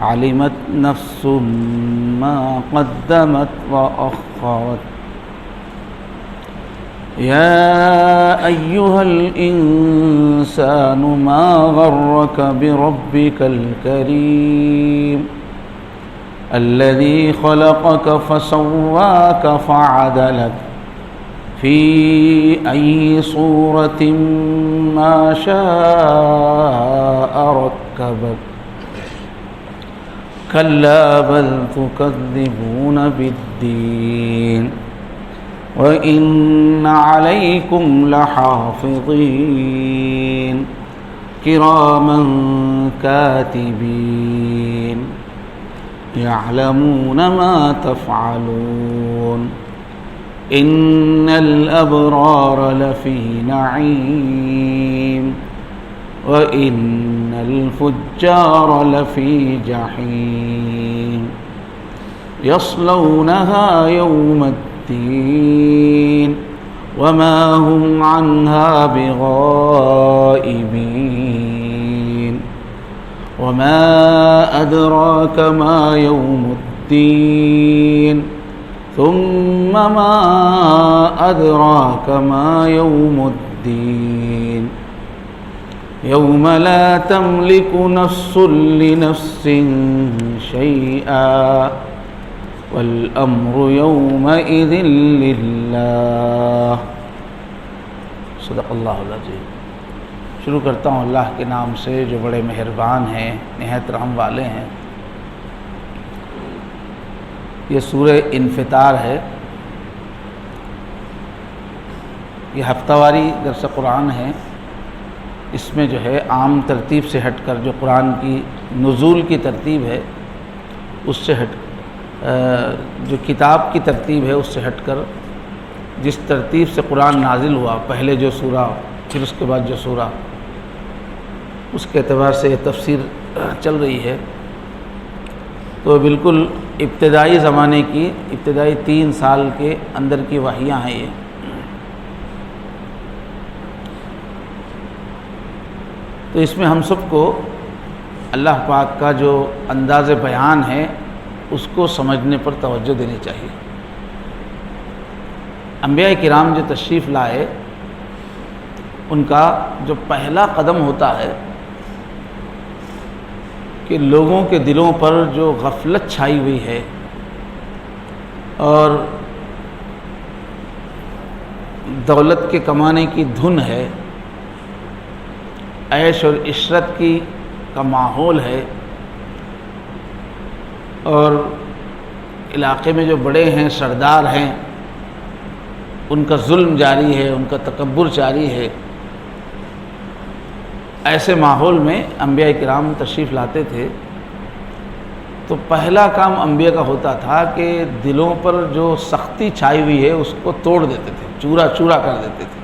علمت نفس ما قدمت وأخرت يا أيها الإنسان ما غرك بربك الكريم الذي خلقك فسواك فعدلك في أي صورة ما شاء ركبك كلا بل تكذبون بالدين وإن عليكم لحافظين كراما كاتبين يعلمون ما تفعلون إن الأبرار لفي نعيم وإن الفجار لفي جحيم يصلونها يوم الدين وما هم عنها بغائبين وما أدراك ما يوم الدين ثم ما أدراك ما يوم الدين يوم لا تملك نفس لنفس شيئا والأمر يومئذ لله صدق اللہ العظیم۔ شروع کرتا ہوں اللہ کے نام سے جو بڑے مہربان ہیں، نہایت رحم والے ہیں۔ یہ سورہ انفطار ہے، یہ ہفتہ واری درس قرآن ہے۔ اس میں جو ہے عام ترتیب سے ہٹ کر، جو قرآن کی نزول کی ترتیب ہے اس سے ہٹ، جو کتاب کی ترتیب ہے اس سے ہٹ کر جس ترتیب سے قرآن نازل ہوا، پہلے جو سورہ پھر اس کے بعد جو سورہ، اس کے اعتبار سے یہ تفسیر چل رہی ہے۔ تو بالکل ابتدائی زمانے کی، ابتدائی 3 سال کے اندر کی وحیاں ہیں یہ۔ تو اس میں ہم سب کو اللہ پاک کا جو انداز بیان ہے اس کو سمجھنے پر توجہ دینی چاہیے۔ انبیاء کرام جو تشریف لائے، ان کا جو پہلا قدم ہوتا ہے کہ لوگوں کے دلوں پر جو غفلت چھائی ہوئی ہے اور دولت کے کمانے کی دھن ہے، عیش اور عشرت کا ماحول ہے، اور علاقے میں جو بڑے ہیں، سردار ہیں، ان کا ظلم جاری ہے، ان کا تکبر جاری ہے، ایسے ماحول میں انبیاء کرام تشریف لاتے تھے۔ تو پہلا کام انبیاء کا ہوتا تھا کہ دلوں پر جو سختی چھائی ہوئی ہے اس کو توڑ دیتے تھے، چورا چورا کر دیتے تھے،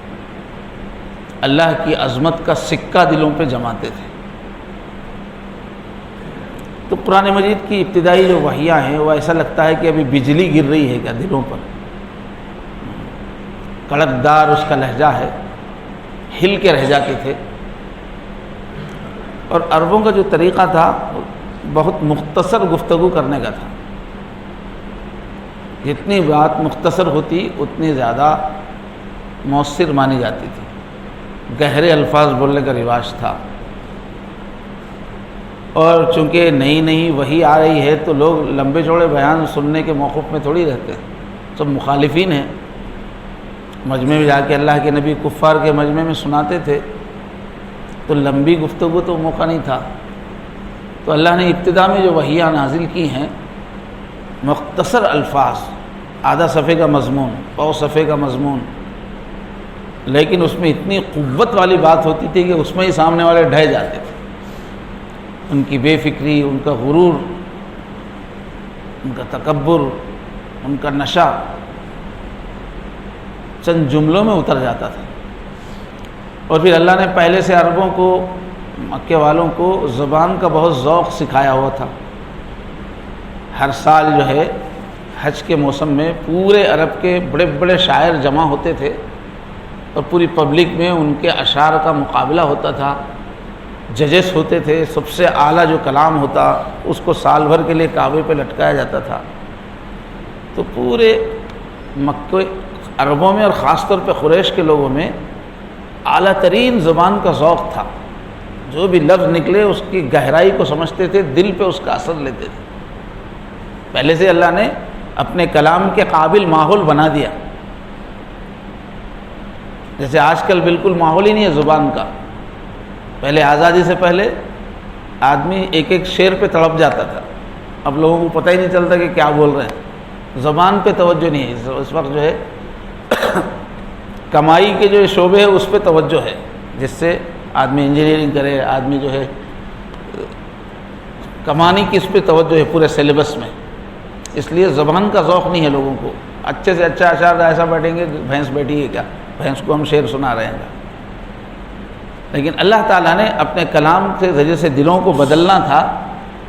اللہ کی عظمت کا سکہ دلوں پہ جماتے تھے۔ تو قرآن مجید کی ابتدائی جو وحیاں ہیں وہ ایسا لگتا ہے کہ ابھی بجلی گر رہی ہے کیا دلوں پر، کڑکدار اس کا لہجہ ہے، ہل کے رہ جاتے تھے۔ اور عربوں کا جو طریقہ تھا بہت مختصر گفتگو کرنے کا تھا، جتنی بات مختصر ہوتی اتنی زیادہ مؤثر مانی جاتی تھی، گہرے الفاظ بولنے کا رواج تھا۔ اور چونکہ نئی نئی وحی آ رہی ہے تو لوگ لمبے چوڑے بیان سننے کے موقف میں تھوڑی رہتے ہیں، سب مخالفین ہیں۔ مجمع میں جا کے اللہ کے نبی کفار کے مجمع میں سناتے تھے تو لمبی گفتگو تو موقع نہیں تھا۔ تو اللہ نے ابتدا میں جو وحیاں نازل کی ہیں، مختصر الفاظ، آدھا صفحے کا مضمون، پاؤ صفحے کا مضمون، لیکن اس میں اتنی قوت والی بات ہوتی تھی کہ اس میں ہی سامنے والے ڈھہ جاتے تھے۔ ان کی بے فکری، ان کا غرور، ان کا تکبر، ان کا نشہ چند جملوں میں اتر جاتا تھا۔ اور پھر اللہ نے پہلے سے عربوں کو، مکے والوں کو زبان کا بہت ذوق سکھایا ہوا تھا۔ ہر سال جو ہے حج کے موسم میں پورے عرب کے بڑے بڑے شاعر جمع ہوتے تھے اور پوری پبلک میں ان کے اشعار کا مقابلہ ہوتا تھا، ججس ہوتے تھے، سب سے اعلیٰ جو کلام ہوتا اس کو سال بھر کے لیے کعبے پہ لٹکایا جاتا تھا. تو پورے مکہ عربوں میں اور خاص طور پہ قریش کے لوگوں میں اعلیٰ ترین زبان کا ذوق تھا. جو بھی لفظ نکلے اس کی گہرائی کو سمجھتے تھے، دل پہ اس کا اثر لیتے تھے. پہلے سے اللہ نے اپنے کلام کے قابل ماحول بنا دیا. جیسے آج کل بالکل ماحول ہی نہیں ہے زبان کا. پہلے آزادی سے پہلے آدمی ایک ایک شعر پہ تڑپ جاتا تھا. اب لوگوں کو پتہ ہی نہیں چلتا کہ کیا بول رہے ہیں. زبان پہ توجہ نہیں ہے. اس وقت جو ہے کمائی کے جو شعبے ہے اس پہ توجہ ہے، جس سے آدمی انجینئرنگ کرے، آدمی جو ہے کمانے کی اس پہ توجہ ہے پورے سلیبس میں. اس لیے زبان کا ذوق نہیں ہے لوگوں کو. اچھے سے اچھا اشعار ایسا بیٹھیں گے بھینس بیٹھی ہے کیا، بھینس کو ہم شعر سنا رہے ہیں. لیکن اللہ تعالیٰ نے اپنے کلام کے ذریعے سے دلوں کو بدلنا تھا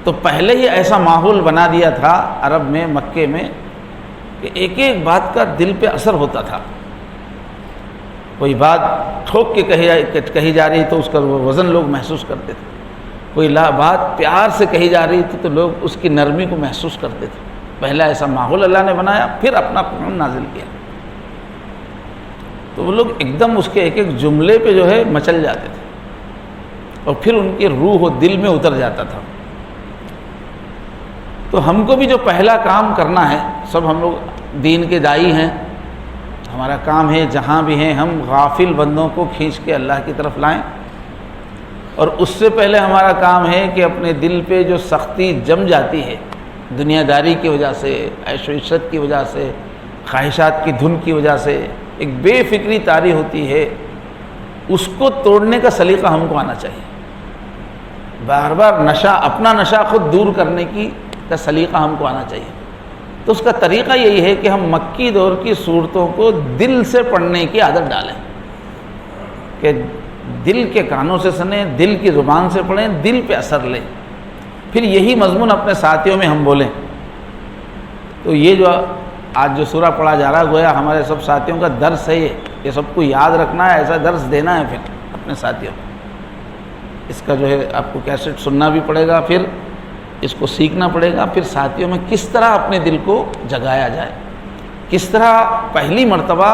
تو پہلے ہی ایسا ماحول بنا دیا تھا عرب میں، مکے میں، کہ ایک ایک بات کا دل پہ اثر ہوتا تھا. کوئی بات ٹھوک کے کہی جا رہی تو اس کا وزن لوگ محسوس کرتے تھے. کوئی بات پیار سے کہی جا رہی تھی تو لوگ اس کی نرمی کو محسوس کرتے تھے. پہلا ایسا ماحول اللہ نے بنایا، پھر اپنا قرآن نازل کیا. تو وہ لوگ ایک دم اس کے ایک ایک جملے پہ جو ہے مچل جاتے تھے اور پھر ان کے روح و دل میں اتر جاتا تھا. تو ہم کو بھی جو پہلا کام کرنا ہے، سب ہم لوگ دین کے داعی ہیں، ہمارا کام ہے جہاں بھی ہیں ہم غافل بندوں کو کھینچ کے اللہ کی طرف لائیں. اور اس سے پہلے ہمارا کام ہے کہ اپنے دل پہ جو سختی جم جاتی ہے دنیا داری کی وجہ سے، عیش و عشرت کی وجہ سے، خواہشات کی دھن کی وجہ سے ایک بے فکری طاری ہوتی ہے، اس کو توڑنے کا سلیقہ ہم کو آنا چاہیے. بار بار نشہ، اپنا نشہ خود دور کرنے کا سلیقہ ہم کو آنا چاہیے. تو اس کا طریقہ یہی ہے کہ ہم مکی دور کی صورتوں کو دل سے پڑھنے کی عادت ڈالیں، کہ دل کے کانوں سے سنیں، دل کی زبان سے پڑھیں، دل پہ اثر لیں. پھر یہی مضمون اپنے ساتھیوں میں ہم بولیں. تو یہ جو آج جو سورہ پڑھا جا رہا ہے گویا ہمارے سب ساتھیوں کا درس ہے. یہ سب کو یاد رکھنا ہے، ایسا درس دینا ہے پھر اپنے ساتھیوں کو. اس کا جو ہے آپ کو کیسٹ سننا بھی پڑے گا، پھر اس کو سیکھنا پڑے گا. پھر ساتھیوں میں کس طرح اپنے دل کو جگایا جائے، کس طرح پہلی مرتبہ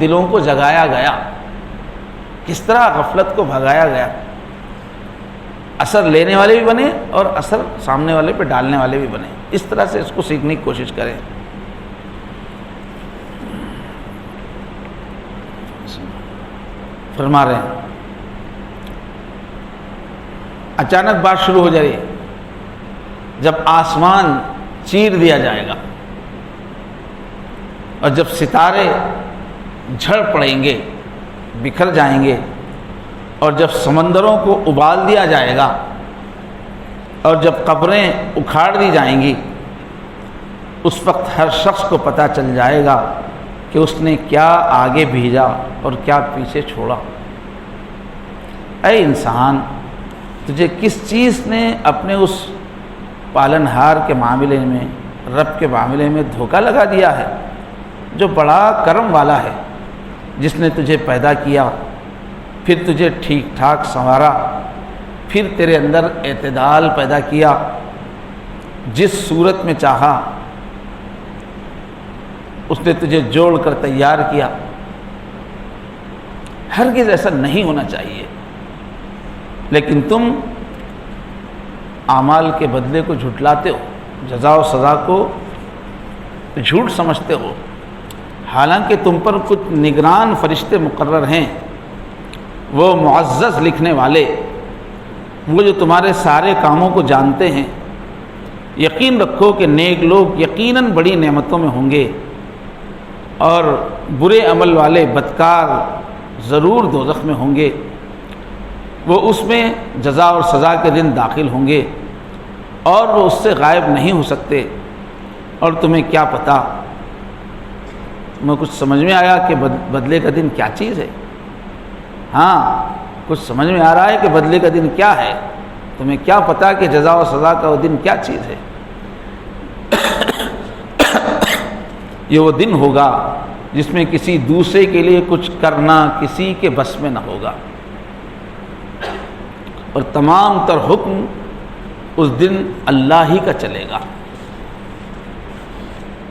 دلوں کو جگایا گیا، کس طرح غفلت کو بھگایا گیا. اثر لینے والے بھی بنے اور اثر سامنے والے پہ ڈالنے والے بھی بنے. اس طرح سے اس کو سیکھنے کی کوشش کریں. فرما رہے ہیں اچانک بات شروع ہو جائے جب آسمان چیر دیا جائے گا اور جب ستارے جھڑ پڑیں گے، بکھر جائیں گے، اور جب سمندروں کو ابال دیا جائے گا اور جب قبریں اکھاڑ دی جائیں گی، اس وقت ہر شخص کو پتہ چل جائے گا کہ اس نے کیا آگے بھیجا اور کیا پیچھے چھوڑا. اے انسان، تجھے کس چیز نے اپنے اس پالنہار کے معاملے میں، رب کے معاملے میں دھوکہ لگا دیا ہے، جو بڑا کرم والا ہے، جس نے تجھے پیدا کیا، پھر تجھے ٹھیک ٹھاک سنوارا، پھر تیرے اندر اعتدال پیدا کیا، جس صورت میں چاہا اس نے تجھے جوڑ کر تیار کیا. ہرگز ایسا نہیں ہونا چاہیے، لیکن تم اعمال کے بدلے کو جھٹلاتے ہو، جزا و سزا کو جھوٹ سمجھتے ہو، حالانکہ تم پر کچھ نگران فرشتے مقرر ہیں، وہ معزز لکھنے والے، وہ جو تمہارے سارے کاموں کو جانتے ہیں. یقین رکھو کہ نیک لوگ یقیناً بڑی نعمتوں میں ہوں گے اور برے عمل والے بدکار ضرور دوزخ میں ہوں گے. وہ اس میں جزا اور سزا کے دن داخل ہوں گے اور وہ اس سے غائب نہیں ہو سکتے. اور تمہیں کیا پتہ، تمہیں کچھ سمجھ میں آیا کہ بدلے کا دن کیا چیز ہے؟ ہاں، کچھ سمجھ میں آ رہا ہے کہ بدلے کا دن کیا ہے. تمہیں کیا پتہ کہ جزا و سزا کا وہ دن کیا چیز ہے؟ یہ وہ دن ہوگا جس میں کسی دوسرے کے لیے کچھ کرنا کسی کے بس میں نہ ہوگا. اور تمام تر حکم اس دن اللہ ہی کا چلے گا۔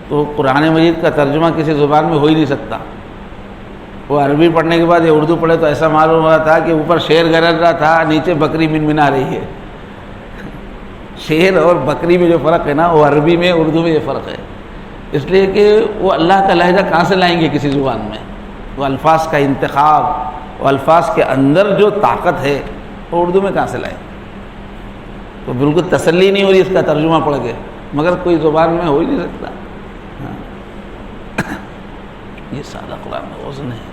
تو قرآن مجید کا ترجمہ کسی زبان میں ہو ہی نہیں سکتا۔ وہ عربی پڑھنے کے بعد یہ اردو پڑھے تو ایسا معلوم ہوا تھا کہ اوپر شیر گرج رہا تھا، نیچے بکری منمنا رہی ہے۔ شیر اور بکری میں جو فرق ہے نا، وہ عربی میں اردو میں یہ فرق ہے، اس لیے کہ وہ اللہ کا لہجہ کہاں سے لائیں گے کسی زبان میں؟ وہ الفاظ کا انتخاب، وہ الفاظ کے اندر جو طاقت ہے وہ اردو میں کہاں سے لائیں؟ تو بالکل تسلی نہیں ہو رہی اس کا ترجمہ پڑھ کے، مگر کوئی زبان میں ہو ہی نہیں سکتا۔ یہ سارا قرآن میں وزن ہے۔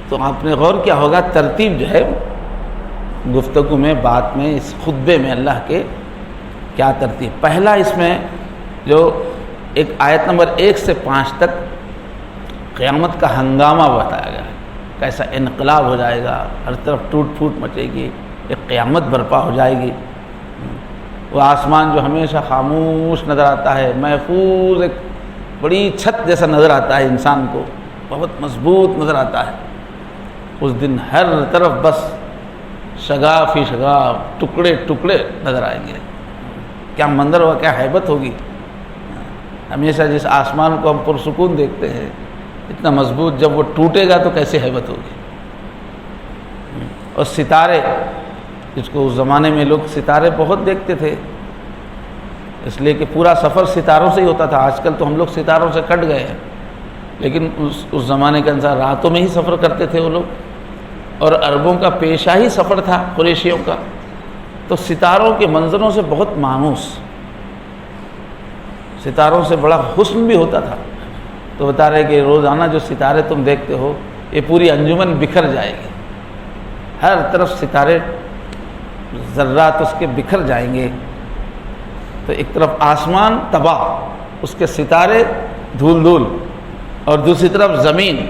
تو آپ نے غور کیا ہوگا ترتیب جو ہے گفتگو میں، بات میں، اس خطبے میں اللہ کے کیا ترتیب؟ پہلا اس میں جو ایک آیت نمبر 1 سے 5 تک قیامت کا ہنگامہ بتایا گیا ہے، کیسا انقلاب ہو جائے گا، ہر طرف ٹوٹ پھوٹ مچے گی، ایک قیامت برپا ہو جائے گی۔ وہ آسمان جو ہمیشہ خاموش نظر آتا ہے، محفوظ ایک بڑی چھت جیسا نظر آتا ہے انسان کو، بہت مضبوط نظر آتا ہے، اس دن ہر طرف بس شگاف ہی شگاف، ٹکڑے ٹکڑے نظر آئیں گے۔ کیا منظر ہوگا، کیا ہیبت ہوگی۔ ہمیشہ جس آسمان کو ہم پرسکون دیکھتے ہیں، اتنا مضبوط، جب وہ ٹوٹے گا تو کیسے ہیبت ہوگی۔ اور ستارے، جس کو اس زمانے میں لوگ ستارے بہت دیکھتے تھے، اس لیے کہ پورا سفر ستاروں سے ہی ہوتا تھا۔ آج کل تو ہم لوگ ستاروں سے کٹ گئے ہیں، لیکن اس زمانے کے انسان راتوں میں ہی سفر کرتے تھے وہ لوگ، اور عربوں کا پیشہ ہی سفر تھا، قریشیوں کا، تو ستاروں کے منظروں سے بہت مانوس، ستاروں سے بڑا حسن بھی ہوتا تھا۔ تو بتا رہے کہ روزانہ جو ستارے تم دیکھتے ہو، یہ پوری انجمن بکھر جائے گی، ہر طرف ستارے ذرات اس کے بکھر جائیں گے۔ تو ایک طرف آسمان تباہ، اس کے ستارے دھول دھول، اور دوسری طرف زمین،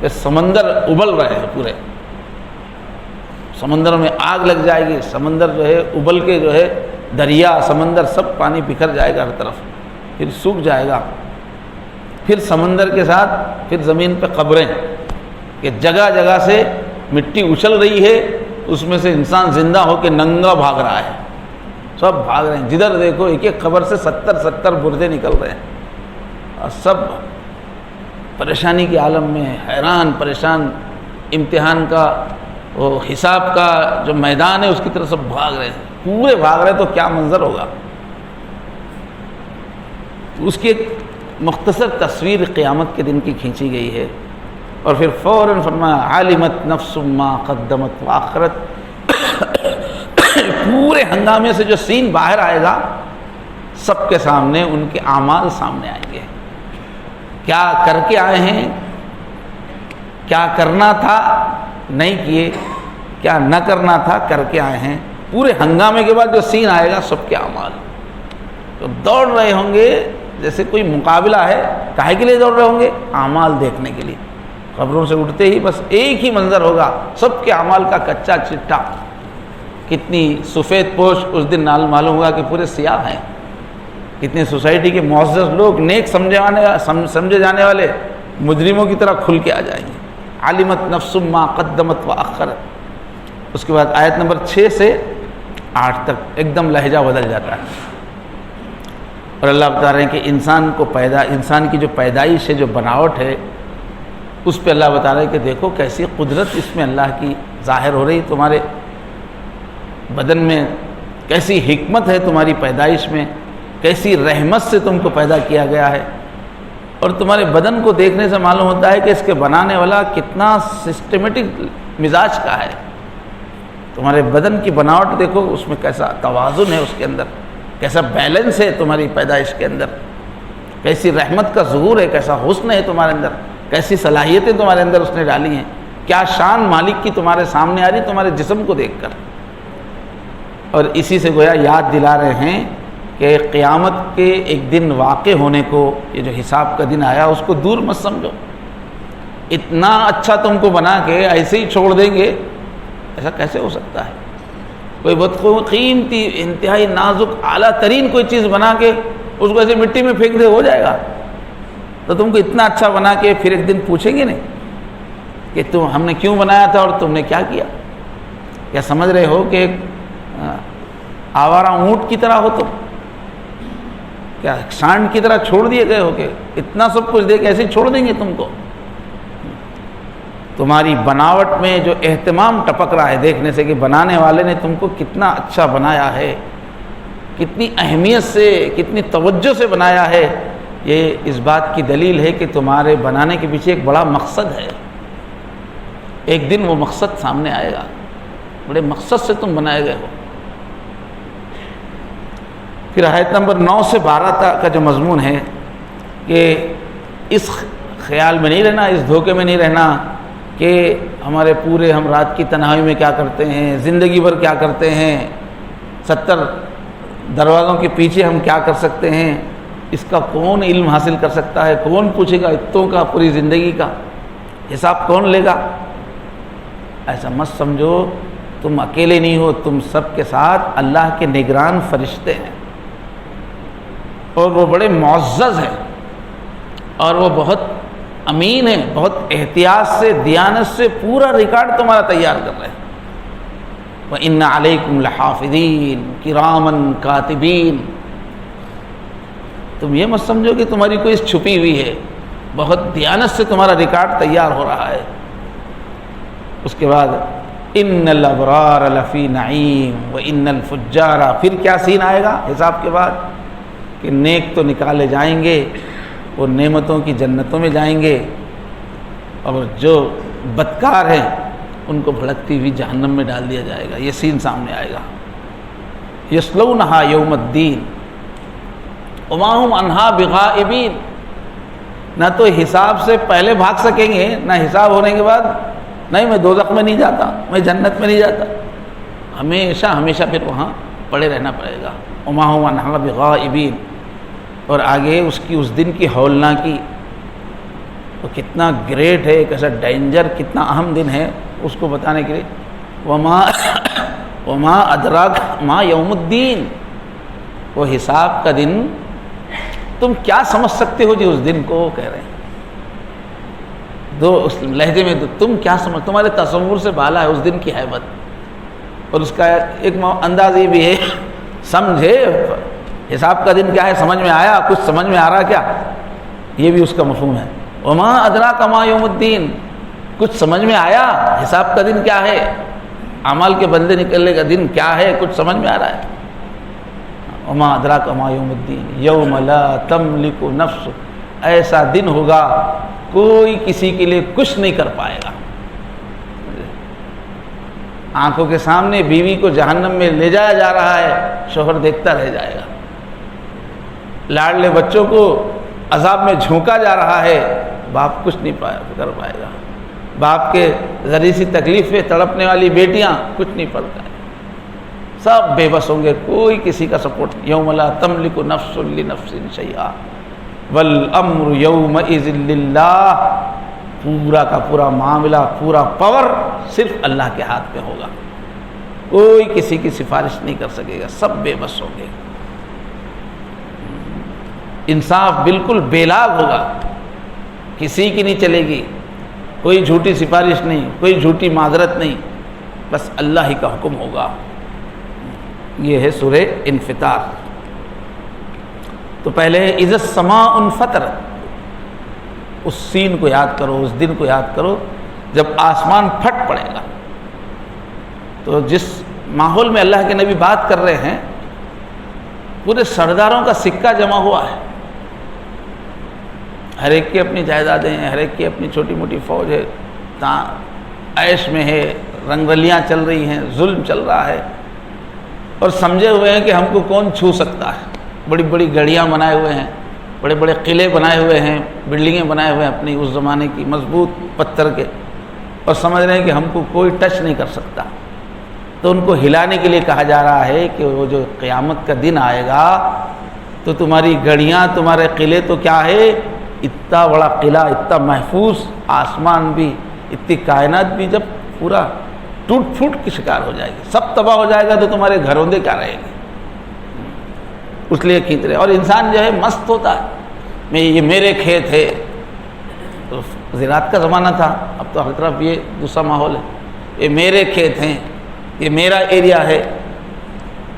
یہ سمندر ابل رہے ہیں، پورے سمندر میں آگ لگ جائے گی، سمندر جو ہے ابل کے جو ہے دریا، سمندر سب پانی بکھر جائے گا ہر طرف، پھر سوکھ جائے گا۔ پھر سمندر کے ساتھ پھر زمین پہ قبریں، کہ جگہ جگہ سے مٹی اچھل رہی ہے، اس میں سے انسان زندہ ہو کے ننگا بھاگ رہا ہے، سب بھاگ رہے ہیں، جدھر دیکھو ایک ایک قبر سے 70 مردے نکل رہے ہیں، اور سب پریشانی کے عالم میں، حیران پریشان، امتحان کا وہ حساب کا جو میدان ہے اس کی طرف سب بھاگ رہے ہیں، پورے بھاگ رہے ہیں۔ تو کیا منظر ہوگا؟ اس کی ایک مختصر تصویر قیامت کے دن کی کھینچی گئی ہے، اور پھر فوراً فرمایا عالمت نفس ما قدمت وآخرت۔ پورے ہنگامے سے جو سین باہر آئے گا، سب کے سامنے ان کے اعمال سامنے آئیں گے، کیا کر کے آئے ہیں، کیا کرنا تھا نہیں کیے، کیا نہ کرنا تھا کر کے آئے ہیں۔ پورے ہنگامے کے بعد جو سین آئے گا، سب کے اعمال تو دوڑ رہے ہوں گے، جیسے کوئی مقابلہ ہے، کاہے کے لیے دوڑ رہے ہوں گے؟ اعمال دیکھنے کے لیے۔ قبروں سے اٹھتے ہی بس ایک ہی منظر ہوگا، سب کے اعمال کا کچا چٹا، کتنی سفید پوش اس دن معلوم ہوگا کہ پورے سیاہ ہیں، کتنے سوسائٹی کے معزز لوگ، نیک سمجھے جانے والے مجرموں کی طرح کھل کے آ جائیں گے۔ علمت نفس ما قدمت وآخرت۔ اس کے بعد آیت نمبر 6 سے 8 تک ایک دم لہجہ بدل جاتا ہے، اور اللہ بتا رہے ہیں کہ انسان کی جو پیدائش ہے، جو بناوٹ ہے، اس پہ اللہ بتا رہے ہیں کہ دیکھو کیسی قدرت اس میں اللہ کی ظاہر ہو رہی، تمہارے بدن میں کیسی حکمت ہے، تمہاری پیدائش میں کیسی رحمت سے تم کو پیدا کیا گیا ہے۔ اور تمہارے بدن کو دیکھنے سے معلوم ہوتا ہے کہ اس کے بنانے والا کتنا سسٹمیٹک مزاج کا ہے۔ تمہارے بدن کی بناوٹ دیکھو، اس میں کیسا توازن ہے، اس کے اندر کیسا بیلنس ہے، تمہاری پیدائش کے اندر کیسی رحمت کا ظہور ہے، کیسا حسن ہے تمہارے اندر، کیسی صلاحیتیں تمہارے اندر اس نے ڈالی ہیں، کیا شان مالک کی تمہارے سامنے آ رہی تمہارے جسم کو دیکھ کر۔ اور اسی سے گویا یاد دلا رہے ہیں کہ قیامت کے ایک دن واقع ہونے کو، یہ جو حساب کا دن آیا، اس کو دور مت سمجھو، اتنا اچھا تم کو بنا کے ایسے ہی چھوڑ دیں گے، ایسا کیسے ہو سکتا ہے؟ کوئی بہت قیمتی انتہائی نازک اعلیٰ ترین کوئی چیز بنا کے اس کو ایسے مٹی میں پھینک دے ہو جائے گا؟ تو تم کو اتنا اچھا بنا کے پھر ایک دن پوچھیں گے نہیں کہ تم ہم نے کیوں بنایا تھا اور تم نے کیا کیا؟ کیا سمجھ رہے ہو کہ ایک آوارہ اونٹ کی طرح ہو تم؟ کیا سانڈ کی طرح چھوڑ دیے گئے ہو کہ اتنا سب کچھ دے کے ایسے چھوڑ دیں گے تم کو؟ تمہاری بناوٹ میں جو اہتمام ٹپک رہا ہے دیکھنے سے کہ بنانے والے نے تم کو کتنا اچھا بنایا ہے، کتنی اہمیت سے، کتنی توجہ سے بنایا ہے، یہ اس بات کی دلیل ہے کہ تمہارے بنانے کے پیچھے ایک بڑا مقصد ہے۔ ایک دن وہ مقصد سامنے آئے گا، بڑے مقصد سے تم بنائے گئے ہو۔ پھر آیت نمبر 9 سے 12 تک کا جو مضمون ہے کہ اس خیال میں نہیں رہنا، اس دھوکے میں نہیں رہنا کہ ہمارے پورے ہم رات کی تنہائی میں کیا کرتے ہیں، زندگی بھر کیا کرتے ہیں، 70 دروازوں کے پیچھے ہم کیا کر سکتے ہیں، اس کا کون علم حاصل کر سکتا ہے، کون پوچھے گا اتوں کا، پوری زندگی کا حساب کون لے گا؟ ایسا مت سمجھو، تم اکیلے نہیں ہو، تم سب کے ساتھ اللہ کے نگران فرشتے ہیں، اور وہ بڑے معزز ہیں، اور وہ بہت امین ہیں، بہت احتیاط سے، دیانت سے پورا ریکارڈ تمہارا تیار کر رہے ہیں۔ وَإِنَّ عَلَيْكُمْ لَحَافِظِينَ كِرَامًا كَاتِبِينَ۔ تم یہ مت سمجھو کہ تمہاری کوئی چھپی ہوئی ہے، بہت دیانت سے تمہارا ریکارڈ تیار ہو رہا ہے۔ اس کے بعد ان الابرار لفی نعیم وان الفجار، پھر کیا سین آئے گا حساب کے بعد کہ نیک تو نکالے جائیں گے، وہ نعمتوں کی جنتوں میں جائیں گے، اور جو بدکار ہیں ان کو بھڑکتی ہوئی جہنم میں ڈال دیا جائے گا۔ یہ سین سامنے آئے گا۔ یصلونھا یوم الدین وما ہم عنہا بغائبین، نہ تو حساب سے پہلے بھاگ سکیں گے، نہ حساب ہونے کے بعد نہیں میں دوزخ میں نہیں جاتا، میں جنت میں نہیں جاتا، ہمیشہ ہمیشہ پھر وہاں پڑے رہنا پڑے گا۔ وما ہم عنہا بغائبین، اور آگے اس کی اس دن کی ہولناکی، وہ کتنا گریٹ ہے، کیسا ڈینجر، کتنا اہم دن ہے، اس کو بتانے کے لیے وما ادراک ما یوم الدین، وہ حساب کا دن تم کیا سمجھ سکتے ہو جی اس دن کو کہہ رہے ہیں، دو اس لہجے میں تم کیا سمجھ، تمہارے تصور سے بالا ہے اس دن کی ہیبت۔ اور اس کا ایک انداز یہ بھی ہے، سمجھے حساب کا دن کیا ہے، سمجھ میں آیا، کچھ سمجھ میں آ رہا کیا، یہ بھی اس کا مفہوم ہے۔ وما ادراک ما یوم الدین، کچھ سمجھ میں آیا حساب کا دن کیا ہے، اعمال کے بندے نکلنے کا دن کیا ہے، کچھ سمجھ میں آ رہا ہے۔ وما ادراک ما یوم الدین یوم لا تملک نفس، ایسا دن ہوگا کوئی کسی کے لیے کچھ نہیں کر پائے گا۔ آنکھوں کے سامنے بیوی کو جہنم میں لے جایا جا رہا ہے، شوہر دیکھتا رہ جائے گا، لاڈلے بچوں کو عذاب میں جھونکا جا رہا ہے، باپ کچھ نہیں کر پائے گا، باپ کے ذریعے سی تکلیف پہ تڑپنے والی بیٹیاں کچھ نہیں پڑ پائے، سب بے بس ہوں گے، کوئی کسی کا سپورٹ۔ یوم لا تملک نفس لنفس شیئا والامر یومئذ للہ، پورا کا پورا معاملہ، پورا پاور صرف اللہ کے ہاتھ میں ہوگا، کوئی کسی کی سفارش نہیں کر سکے گا، سب بے بس ہوں گے، انصاف بالکل بے لاگ ہوگا، کسی کی نہیں چلے گی، کوئی جھوٹی سفارش نہیں، کوئی جھوٹی معذرت نہیں، بس اللہ ہی کا حکم ہوگا۔ یہ ہے سورہ انفطار۔ تو پہلے اذا السماء انفطرت، اس سین کو یاد کرو، اس دن کو یاد کرو جب آسمان پھٹ پڑے گا۔ تو جس ماحول میں اللہ کے نبی بات کر رہے ہیں، پورے سرداروں کا سکہ جمع ہوا ہے، ہر ایک کی اپنی جائیدادیں ہیں، ہر ایک کی اپنی چھوٹی موٹی فوج ہے، عیش میں ہے، رنگ رلیاں چل رہی ہیں، ظلم چل رہا ہے، اور سمجھے ہوئے ہیں کہ ہم کو کون چھو سکتا ہے، بڑی بڑی گڑیاں بنائے ہوئے ہیں، بڑے بڑے قلعے بنائے ہوئے ہیں، بلڈنگیں بنائے ہوئے ہیں اپنی اس زمانے کی مضبوط پتھر کے، اور سمجھ رہے ہیں کہ ہم کو کوئی ٹچ نہیں کر سکتا۔ تو ان کو ہلانے کے لیے کہا جا رہا ہے کہ وہ جو قیامت کا دن آئے گا تو تمہاری گڑیاں، تمہارے قلعے تو کیا ہے، اتنا بڑا قلعہ، اتنا محفوظ آسمان بھی، اتنی کائنات بھی جب پورا ٹوٹ پھوٹ کی شکار ہو جائے گی، سب تباہ ہو جائے گا، تو تمہارے گھروندے کیا رہے گے؟ اس لیے کھینچ رہے. اور انسان جو ہے مست ہوتا ہے، یہ میرے کھیت ہے. تو زراعت کا زمانہ تھا، اب تو ہر طرف یہ دوسرا ماحول ہے. یہ میرے کھیت ہیں، یہ میرا ایریا ہے،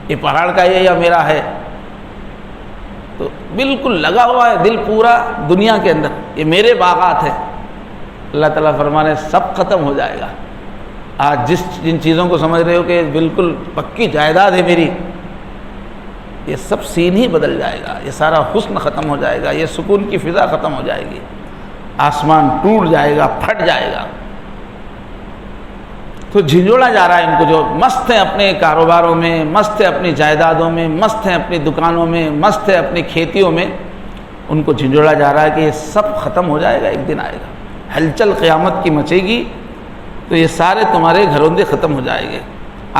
یہ پہاڑ کا ہے یا میرا ہے. تو بالکل لگا ہوا ہے دل پورا دنیا کے اندر، یہ میرے باغات ہیں. اللہ تعالیٰ فرمانے سب ختم ہو جائے گا. آج جن چیزوں کو سمجھ رہے ہو کہ بالکل پکی جائیداد ہے میری، یہ سب سین ہی بدل جائے گا. یہ سارا حسن ختم ہو جائے گا، یہ سکون کی فضا ختم ہو جائے گی، آسمان ٹوٹ جائے گا، پھٹ جائے گا. تو جھنجھوڑا جا رہا ہے ان کو جو مست ہیں اپنے کاروباروں میں، مست ہیں اپنی جائیدادوں میں، مست ہیں اپنی دکانوں میں، مست ہیں اپنی کھیتیوں میں. ان کو جھنجھوڑا جا رہا ہے کہ یہ سب ختم ہو جائے گا، ایک دن آئے گا، ہلچل قیامت کی مچے گی، تو یہ سارے تمہارے گھروندے ختم ہو جائیں گے.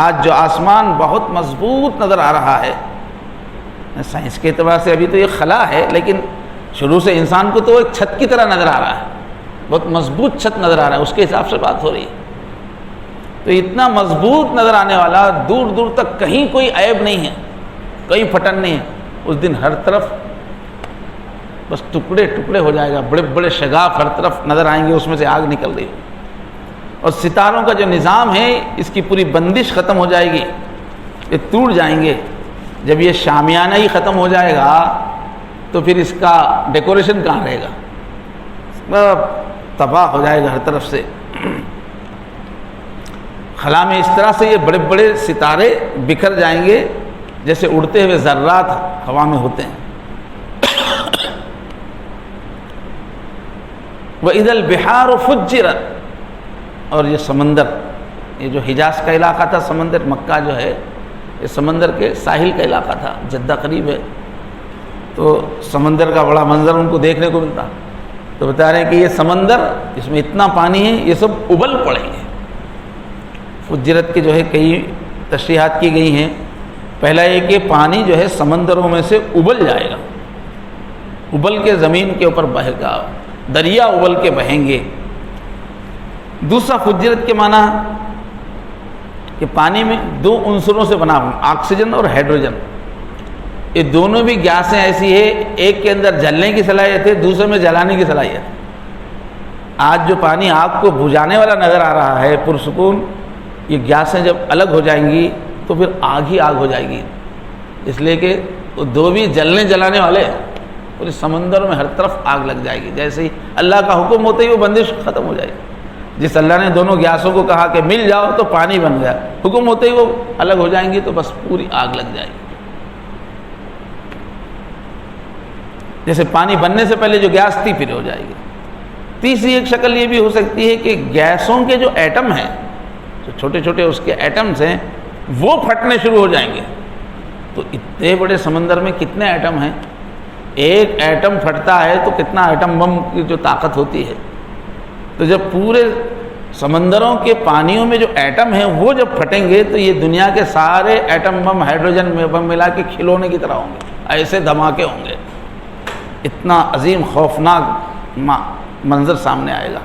آج جو آسمان بہت مضبوط نظر آ رہا ہے، سائنس کے اعتبار سے ابھی تو یہ خلا ہے، لیکن شروع سے انسان کو تو ایک چھت کی طرح نظر آ رہا ہے، بہت مضبوط چھت نظر آ رہا ہے، اس کے حساب سے بات ہو رہی ہے. تو اتنا مضبوط نظر آنے والا، دور دور تک کہیں کوئی عیب نہیں ہے، کہیں پھٹن نہیں ہے. اس دن ہر طرف بس ٹکڑے ٹکڑے ہو جائے گا، بڑے بڑے شگاف ہر طرف نظر آئیں گے، اس میں سے آگ نکل رہی ہے. اور ستاروں کا جو نظام ہے، اس کی پوری بندش ختم ہو جائے گی، یہ ٹوٹ جائیں گے. جب یہ شامیانہ ہی ختم ہو جائے گا تو پھر اس کا ڈیکوریشن کہاں رہے گا؟ تباہ ہو جائے گا ہر طرف سے. خلا میں اس طرح سے یہ بڑے بڑے ستارے بکھر جائیں گے جیسے اڑتے ہوئے ذرات ہوا میں ہوتے ہیں. وَإِذَا الْبِحَارُ فُجِّرَتْ، اور یہ سمندر، یہ جو حجاز کا علاقہ تھا، سمندر مکہ جو ہے یہ سمندر کے ساحل کا علاقہ تھا، جدہ قریب ہے، تو سمندر کا بڑا منظر ان کو دیکھنے کو ملتا. تو بتا رہے ہیں کہ یہ سمندر، اس میں اتنا پانی ہے، یہ سب ابل پڑیں گے. فجرت کے جو ہے کئی تشریحات کی گئی ہیں. پہلا یہ کہ پانی جو ہے سمندروں میں سے ابل جائے گا، ابل کے زمین کے اوپر بہے گا، دریا ابل کے بہیں گے. دوسرا فجرت کے معنی کہ پانی میں دو عنصروں سے بنا ہوا، آکسیجن اور ہائیڈروجن. یہ دونوں بھی گیسیں ایسی ہے، ایک کے اندر جلنے کی صلاحیت ہے، دوسرے میں جلانے کی صلاحیت. آج جو پانی آگ کو بجھانے والا نظر آ رہا ہے پرسکون، یہ گیسیں جب الگ ہو جائیں گی تو پھر آگ ہی آگ ہو جائے گی. اس لیے کہ وہ دو بھی جلنے جلانے والے ہیں. پورے سمندر میں ہر طرف آگ لگ جائے گی. جیسے ہی اللہ کا حکم ہوتے ہی وہ بندش ختم ہو جائے گی. جس اللہ نے دونوں گیسوں کو کہا کہ مل جاؤ تو پانی بن گیا، حکم ہوتے ہی وہ الگ ہو جائیں گی تو بس پوری آگ لگ جائے گی. جیسے پانی بننے سے پہلے جو گیس تھی پھر ہو جائے گی. تیسری ایک شکل یہ بھی ہو سکتی ہے کہ گیسوں کے جو ایٹم ہیں، جو چھوٹے چھوٹے اس کے ایٹمز ہیں، وہ پھٹنے شروع ہو جائیں گے. تو اتنے بڑے سمندر میں کتنے ایٹم ہیں؟ ایک ایٹم پھٹتا ہے تو کتنا ایٹم بم کی جو طاقت ہوتی ہے. تو جب پورے سمندروں کے پانیوں میں جو ایٹم ہیں وہ جب پھٹیں گے تو یہ دنیا کے سارے ایٹم بم، ہائیڈروجن بم ملا کے کھلونے کی طرح ہوں گے. ایسے دھماکے ہوں گے، اتنا عظیم خوفناک منظر سامنے آئے گا.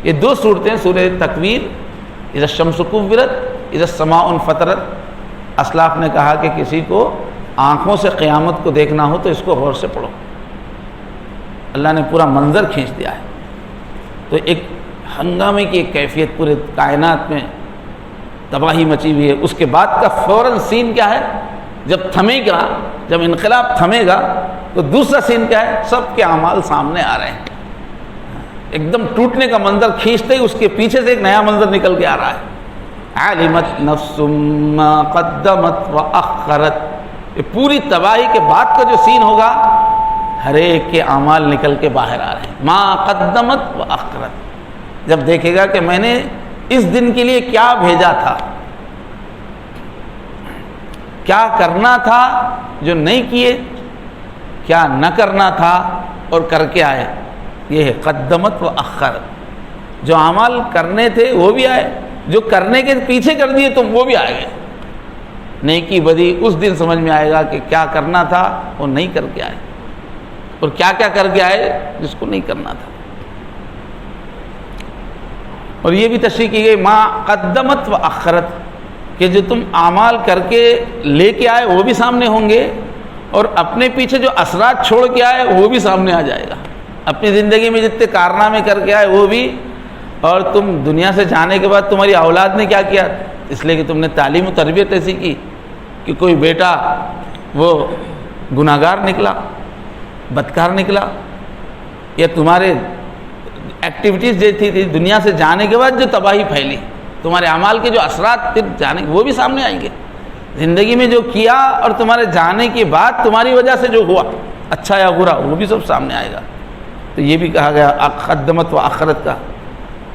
یہ دو صورتیں سورہ تکویر، اذا الشمس کورت، اذا السماء انفطرت. اسلاف نے کہا کہ کسی کو آنکھوں سے قیامت کو دیکھنا ہو تو اس کو غور سے پڑھو. اللہ نے پورا منظر کھینچ دیا ہے. تو ایک ہنگامے کی ایک کیفیت پورے کائنات میں تباہی مچی ہوئی ہے. اس کے بعد کا فوراً سین کیا ہے؟ جب تھمے گا، جب انقلاب تھمے گا تو دوسرا سین کیا ہے؟ سب کے اعمال سامنے آ رہے ہیں. ایک دم ٹوٹنے کا منظر کھینچتے ہی اس کے پیچھے سے ایک نیا منظر نکل کے آ رہا ہے. علمت نفس ما قدمت واخرت. یہ پوری تباہی کے بعد کا جو سین ہوگا، ہر ایک کے اعمال نکل کے باہر آ رہے ہیں. ما قدمت واخرت. جب دیکھے گا کہ میں نے اس دن کے لیے کیا بھیجا تھا، کیا کرنا تھا جو نہیں کیے، کیا نہ کرنا تھا اور کر کے آئے. یہ ہے قدمت و اخرت. جو اعمال کرنے تھے وہ بھی آئے، جو کرنے کے پیچھے کر دیے تم وہ بھی آئے گئے. نیکی بدی اس دن سمجھ میں آئے گا کہ کیا کرنا تھا وہ نہیں کر کے آئے، اور کیا کیا کر کے آئے جس کو نہیں کرنا تھا. اور یہ بھی تشریح کی گئی ما قدمت و اخرت، کہ جو تم اعمال کر کے لے کے آئے وہ بھی سامنے ہوں گے، اور اپنے پیچھے جو اثرات چھوڑ کے آئے وہ بھی سامنے آ جائے گا. اپنی زندگی میں جتنے کارنامے کر کے آئے وہ بھی، اور تم دنیا سے جانے کے بعد تمہاری اولاد نے کیا کیا، اس لیے کہ تم نے تعلیم و تربیت ایسی کی کہ کوئی بیٹا وہ گناہ گار نکلا، بدکار نکلا، یا تمہارے ایکٹیویٹیز جو تھی دنیا سے جانے کے بعد جو تباہی پھیلی، تمہارے اعمال کے جو اثرات پھر جانے وہ بھی سامنے آئیں گے. زندگی میں جو کیا اور تمہارے جانے کے بعد تمہاری وجہ سے جو ہوا اچھا یا برا وہ بھی سب سامنے آئے گا. تو یہ بھی کہا گیا قدمت و آخرت کا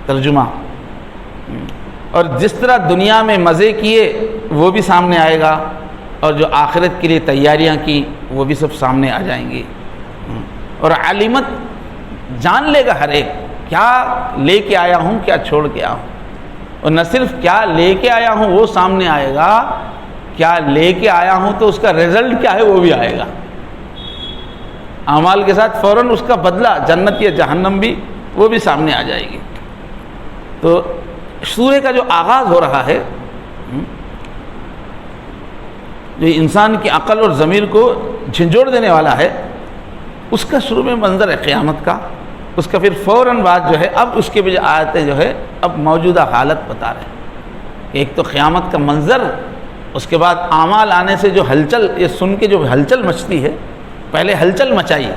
ترجمہ. اور جس طرح دنیا میں مزے کیے وہ بھی سامنے آئے گا، اور جو آخرت کے لیے تیاریاں کی وہ بھی سب سامنے آ جائیں گی. اور علمت جان لے گا ہر ایک کیا لے کے آیا ہوں کیا چھوڑ کے آیا ہوں. اور نہ صرف کیا لے کے آیا ہوں وہ سامنے آئے گا، کیا لے کے آیا ہوں تو اس کا رزلٹ کیا ہے وہ بھی آئے گا. اعمال کے ساتھ فوراً اس کا بدلہ جنت یا جہنم بھی وہ بھی سامنے آ جائے گی. تو سورہ کا جو آغاز ہو رہا ہے جو انسان کی عقل اور ضمیر کو جھنجھوڑ دینے والا ہے، اس کا شروع میں منظر ہے قیامت کا. اس کا پھر فوراً بعد جو ہے اب اس کے بجائے آیتیں جو ہے اب موجودہ حالت بتا رہے ہیں. ایک تو قیامت کا منظر، اس کے بعد اعمال آنے سے جو ہلچل، یہ سن کے جو ہلچل مچتی ہے، پہلے ہلچل مچائی،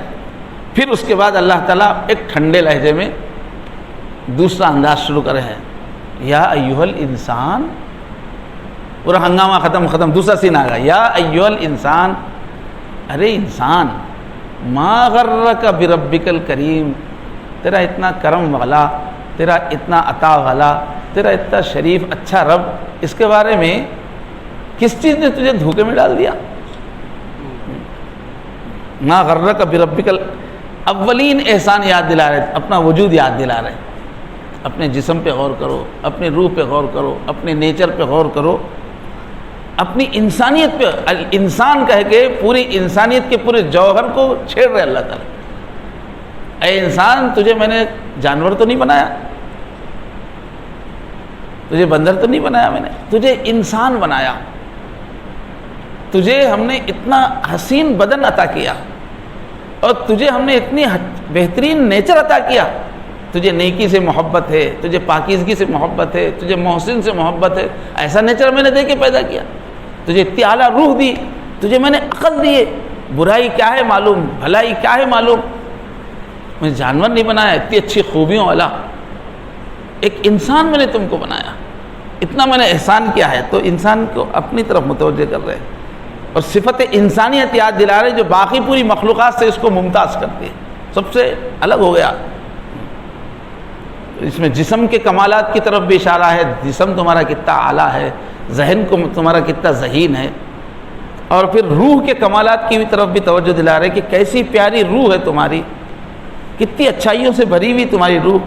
پھر اس کے بعد اللہ تعالیٰ ایک ٹھنڈے لہجے میں دوسرا انداز شروع کرے ہیں. یا ایھا الانسان، پورا ہنگامہ ختم، دوسرا سین آ گیا. یا ایھا الانسان، ارے انسان، ما غرک بربک الکریم، تیرا اتنا کرم والا، تیرا اتنا عطا والا، تیرا اتنا شریف اچھا رب، اس کے بارے میں کس چیز نے تجھے دھوکے میں ڈال دیا؟ ما غرک بربک اولین احسان یاد دلا رہے، اپنا وجود یاد دلا رہے. اپنے جسم پہ غور کرو، اپنے روح پہ غور کرو، اپنے نیچر پہ غور کرو، اپنی انسانیت پہ. انسان کہہ کے پوری انسانیت کے پورے جوہر کو چھیڑ رہے اللہ تعالیٰ. اے انسان، تجھے میں نے جانور تو نہیں بنایا، تجھے بندر تو نہیں بنایا، میں نے تجھے انسان بنایا. تجھے ہم نے اتنا حسین بدن عطا کیا، اور تجھے ہم نے اتنی بہترین نیچر عطا کیا. تجھے نیکی سے محبت ہے، تجھے پاکیزگی سے محبت ہے، تجھے محسن سے محبت ہے. ایسا نیچر میں نے دے کے پیدا کیا. تجھے اتنی اعلیٰ روح دی، تجھے میں نے عقل دی ہے، برائی کیا ہے معلوم، بھلائی کیا ہے معلوم. میں جانور نہیں بنایا، اتنی اچھی خوبیوں والا ایک انسان میں نے تم کو بنایا. اتنا میں نے احسان کیا ہے. تو انسان کو اپنی طرف متوجہ کر رہے ہیں، اور صفت انسانیت یاد دلا رہے جو باقی پوری مخلوقات سے اس کو ممتاز کرتی ہے، سب سے الگ ہو گیا. اس میں جسم کے کمالات کی طرف بھی اشارہ ہے، جسم تمہارا کتنا اعلیٰ ہے، ذہن کو تمہارا کتنا ذہین ہے. اور پھر روح کے کمالات کی بھی طرف بھی توجہ دلا رہے کہ کیسی پیاری روح ہے تمہاری، کتنی اچھائیوں سے بھری ہوئی تمہاری روح.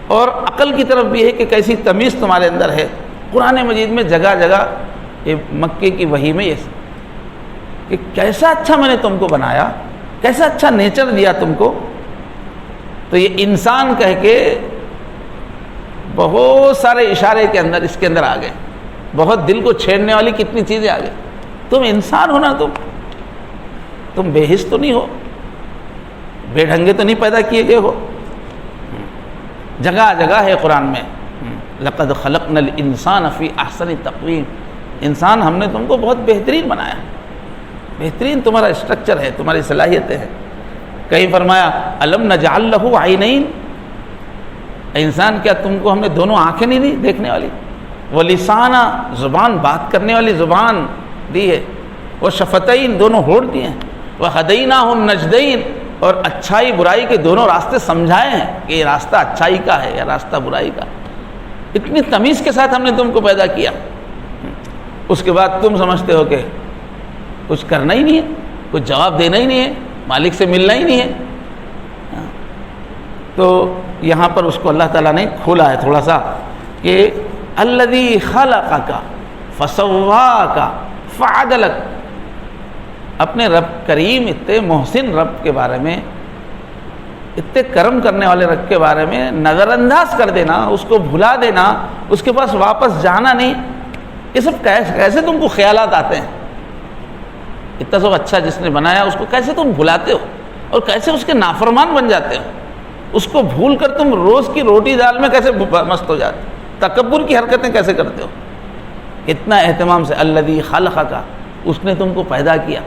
اور عقل کی طرف بھی ہے کہ کیسی تمیز تمہارے اندر ہے. قرآن مجید میں جگہ جگہ یہ مکے کی وحی میں یہ کہ کیسا اچھا میں نے تم کو بنایا، کیسا اچھا نیچر دیا تم کو. تو یہ انسان کہہ کے بہت سارے اشارے کے اندر اس کے اندر آ گئے، بہت دل کو چھیڑنے والی کتنی چیزیں آ گئی. تم انسان ہو نا، تم بے حس تو نہیں ہو، بے ڈھنگے تو نہیں پیدا کیے گئے ہو. جگہ جگہ ہے قرآن میں لقد خلقنا الانسان فی احسن تقویم. انسان ہم نے تم کو بہت بہترین بنایا، بہترین تمہارا اسٹرکچر ہے، تمہاری صلاحیتیں ہیں. کہیں فرمایا الم نجعل لہ عینین، انسان کیا تم کو ہم نے دونوں آنکھیں نہیں دی دیکھنے والی، ولسانہ زبان بات کرنے والی زبان دی ہے، وہ شفتین دونوں ہونٹ دیے ہیں، وہدیناہ النجدین اور اچھائی برائی کے دونوں راستے سمجھائے ہیں کہ یہ راستہ اچھائی کا ہے یا راستہ برائی کا. اتنی تمیز کے ساتھ ہم نے تم کو پیدا کیا. اس کے بعد تم سمجھتے ہو کہ کچھ کرنا ہی نہیں ہے، کچھ جواب دینا ہی نہیں ہے، مالک سے ملنا ہی نہیں ہے. تو یہاں پر اس کو اللہ تعالیٰ نے کھولا ہے تھوڑا سا کہ الذی خلقک فسواک فعدلک. اپنے رب کریم اتنے محسن رب کے بارے میں اتنے کرم کرنے والے رب کے بارے میں نظر انداز کر دینا، اس کو بھلا دینا، اس کے پاس واپس جانا نہیں، یہ سب کیسے تم کو خیالات آتے ہیں؟ اتنا سب اچھا جس نے بنایا اس کو کیسے تم بھلاتے ہو اور کیسے اس کے نافرمان بن جاتے ہو؟ اس کو بھول کر تم روز کی روٹی دال میں کیسے مست ہو جاتے، تکبر کی حرکتیں کیسے کرتے ہو؟ اتنا اہتمام سے الذی خلقک، اس نے تم کو پیدا کیا،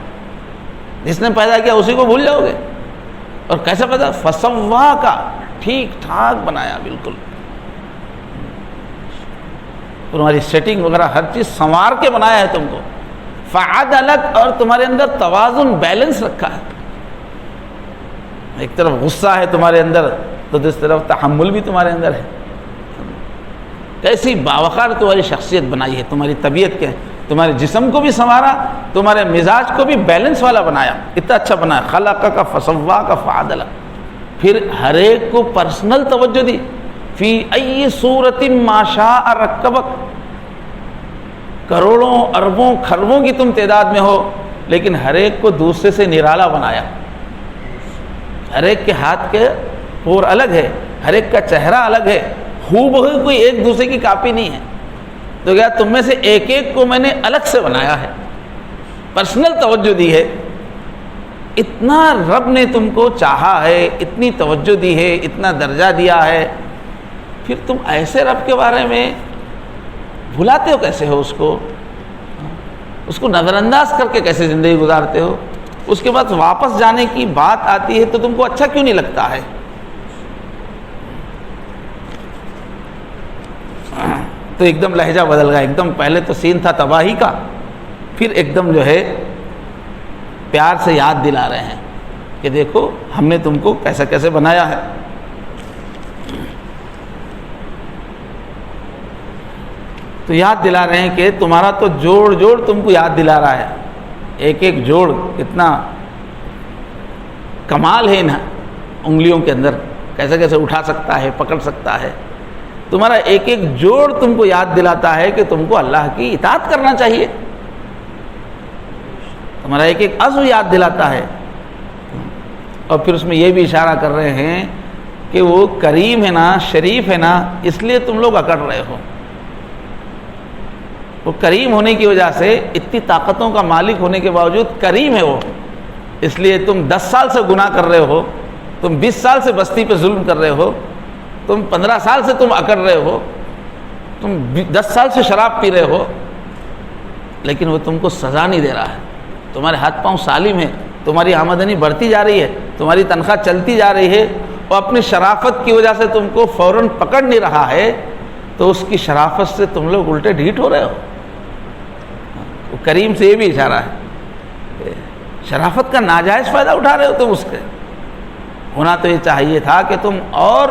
جس نے پیدا کیا اسی کو بھول جاؤ گے؟ اور کیسے پیدا؟ فسواک، ٹھیک ٹھاک بنایا، بالکل تمہاری سیٹنگ وغیرہ ہر چیز سنوار کے بنایا ہے تم کو، فعدلک، اور تمہارے اندر توازن بیلنس رکھا ہے، ایک طرف غصہ ہے تمہارے اندر تو دوسری طرف تحمل بھی تمہارے اندر ہے، کیسی باوقار تمہاری شخصیت بنائی ہے، تمہاری طبیعت کے، تمہارے جسم کو بھی سنوارا، تمہارے مزاج کو بھی بیلنس والا بنایا، اتنا اچھا بنایا، خلقک فسواک فعدلک، پھر ہر ایک کو پرسنل توجہ دی، فی ای صورت ما شاء رکبک، کروڑوں اربوں خربوں کی تم تعداد میں ہو لیکن ہر ایک کو دوسرے سے نرالا بنایا، ہر ایک کے ہاتھ کے پور الگ ہے، ہر ایک کا چہرہ الگ ہے، ہو بہو کوئی ایک دوسرے کی کاپی نہیں ہے، تو کیا تم میں سے ایک ایک کو میں نے الگ سے بنایا ہے، پرسنل توجہ دی ہے، اتنا رب نے تم کو چاہا ہے، اتنی توجہ دی ہے، اتنا درجہ دیا ہے، پھر تم ایسے رب کے بارے میں بھلاتے ہو کیسے ہو؟ اس کو نظر انداز کر کے کیسے زندگی گزارتے ہو؟ اس کے بعد واپس جانے کی بات آتی ہے تو تم کو اچھا کیوں نہیں لگتا ہے؟ تو ایک دم لہجہ بدل گیا، ایک دم پہلے تو سین تھا تباہی کا، پھر ایک دم جو ہے پیار سے یاد دلا رہے ہیں کہ دیکھو ہم نے تم کو کیسے کیسے بنایا ہے۔ تو یاد دلا رہے ہیں کہ تمہارا تو جوڑ جوڑ تم کو یاد دلا رہا ہے، ایک ایک جوڑ کتنا کمال ہے ان انگلیوں کے اندر، کیسے کیسے اٹھا سکتا ہے، پکڑ سکتا ہے، تمہارا ایک ایک جوڑ تم کو یاد دلاتا ہے کہ تم کو اللہ کی اطاعت کرنا چاہیے، تمہارا ایک ایک عضو یاد دلاتا ہے، اور پھر اس میں یہ بھی اشارہ کر رہے ہیں کہ وہ کریم ہے نا، شریف ہے نا، اس لیے تم لوگ اکڑ رہے ہو، وہ کریم ہونے کی وجہ سے، اتنی طاقتوں کا مالک ہونے کے باوجود کریم ہے وہ، اس لیے تم 10 سال سے گناہ کر رہے ہو، تم 20 سال سے بستی پہ ظلم کر رہے ہو، تم 15 سال سے تم اکڑ رہے ہو، تم 10 سال سے شراب پی رہے ہو، لیکن وہ تم کو سزا نہیں دے رہا ہے، تمہارے ہاتھ پاؤں سالم ہے، تمہاری آمدنی بڑھتی جا رہی ہے، تمہاری تنخواہ چلتی جا رہی ہے، اور اپنی شرافت کی وجہ سے تم کو فوراً پکڑ نہیں رہا ہے، تو اس کی شرافت سے تم لوگ الٹے ڈھیٹ ہو رہے ہو۔ کریم سے یہ بھی اشارہ ہے، شرافت کا ناجائز فائدہ اٹھا رہے ہو تم، اس کے ہونا تو یہ چاہیے تھا کہ تم اور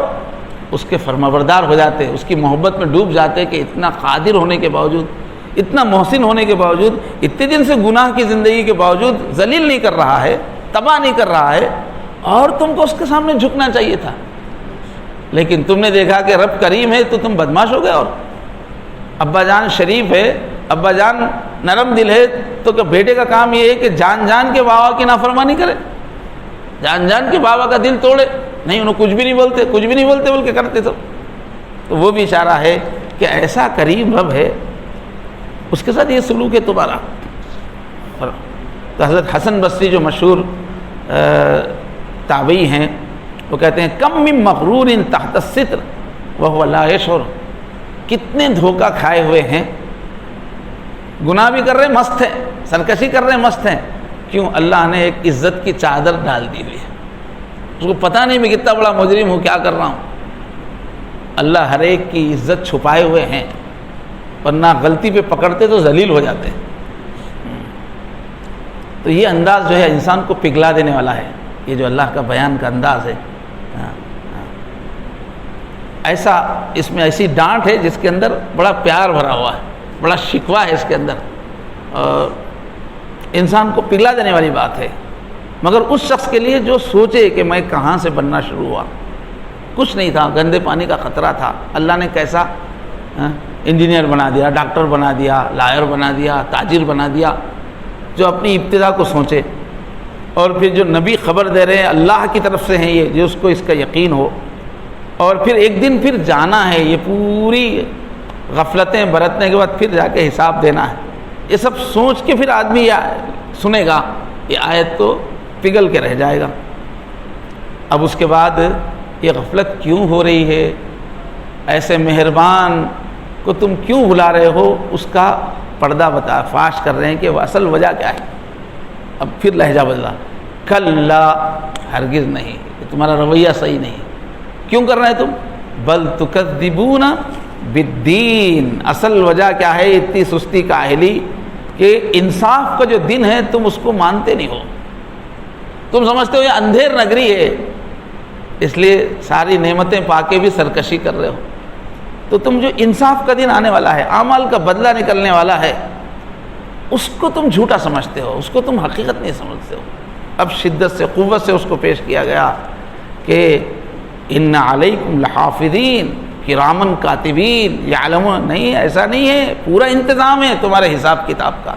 اس کے فرمانبردار ہو جاتے، اس کی محبت میں ڈوب جاتے، کہ اتنا قادر ہونے کے باوجود، اتنا محسن ہونے کے باوجود، اتنے دن سے گناہ کی زندگی کے باوجود ذلیل نہیں کر رہا ہے، تباہ نہیں کر رہا ہے، اور تم کو اس کے سامنے جھکنا چاہیے تھا، لیکن تم نے دیکھا کہ رب کریم ہے تو تم بدماش ہو گئے، اور ابا جان شریف ہے، ابا جان نرم دل ہے، تو کہ بیٹے کا کام یہ ہے کہ جان جان کے بابا کی نافرمانی کرے، جان جان کے بابا کا دل توڑے، نہیں انہوں کچھ بھی نہیں بولتے، کچھ بھی نہیں بولتے بول کے کرتے سب۔ تو وہ بھی اشارہ ہے کہ ایسا کریم رب ہے، اس کے ساتھ یہ سلوک ہے تمہارا۔ تو حضرت حسن بصری جو مشہور تابعی ہیں، وہ کہتے ہیں کم من مغرور تحت الستر وهو لا يشعر، کتنے دھوکہ کھائے ہوئے ہیں، گناہ بھی کر رہے ہیں، مست ہیں، سرکشی کر رہے ہیں، مست ہیں، کیوں؟ اللہ نے ایک عزت کی چادر ڈال دی ہوئی ہے، اس کو پتہ نہیں میں کتنا بڑا مجرم ہوں، کیا کر رہا ہوں۔ اللہ ہر ایک کی عزت چھپائے ہوئے ہیں، ورنہ غلطی پہ پکڑتے تو ذلیل ہو جاتے ہیں۔ تو یہ انداز جو ہے انسان کو پگھلا دینے والا ہے، یہ جو اللہ کا بیان کا انداز ہے، ایسا اس میں ایسی ڈانٹ ہے جس کے اندر بڑا پیار بھرا ہوا ہے، بڑا شکوہ ہے اس کے اندر، اور انسان کو پگھلا دینے والی بات ہے۔ مگر اس شخص کے لیے جو سوچے کہ میں کہاں سے بننا شروع ہوا، کچھ نہیں تھا، گندے پانی کا خطرہ تھا، اللہ نے کیسا انجینئر بنا دیا، ڈاکٹر بنا دیا، لائر بنا دیا، تاجر بنا دیا۔ جو اپنی ابتدا کو سوچے اور پھر جو نبی خبر دے رہے ہیں اللہ کی طرف سے ہیں یہ، جو اس کو اس کا یقین ہو، اور پھر ایک دن پھر جانا ہے، یہ پوری غفلتیں برتنے کے بعد پھر جا کے حساب دینا ہے، یہ سب سوچ کے پھر آدمی سنے گا یہ آیت تو پگھل کے رہ جائے گا۔ اب اس کے بعد یہ غفلت کیوں ہو رہی ہے، ایسے مہربان کو تم کیوں بلا رہے ہو، اس کا پردہ فاش کر رہے ہیں کہ وہ اصل وجہ کیا ہے۔ اب پھر لہجہ بدلا، کلا ہرگز نہیں، یہ تمہارا رویہ صحیح نہیں، کیوں کر رہے ہیں تم، بل تکذبون بالدین، اصل وجہ کیا ہے اتنی سستی کاہلی کہ انصاف کا جو دن ہے تم اس کو مانتے نہیں ہو، تم سمجھتے ہو یہ اندھیر نگری ہے، اس لیے ساری نعمتیں پا کے بھی سرکشی کر رہے ہو، تو تم جو انصاف کا دن آنے والا ہے، اعمال کا بدلہ نکلنے والا ہے، اس کو تم جھوٹا سمجھتے ہو، اس کو تم حقیقت نہیں سمجھتے ہو۔ اب شدت سے قوت سے اس کو پیش کیا گیا کہ ان علیکم لحافظین کرامن کاتبین یعلمون، نہیں ایسا نہیں ہے، پورا انتظام ہے تمہارے حساب کتاب کا،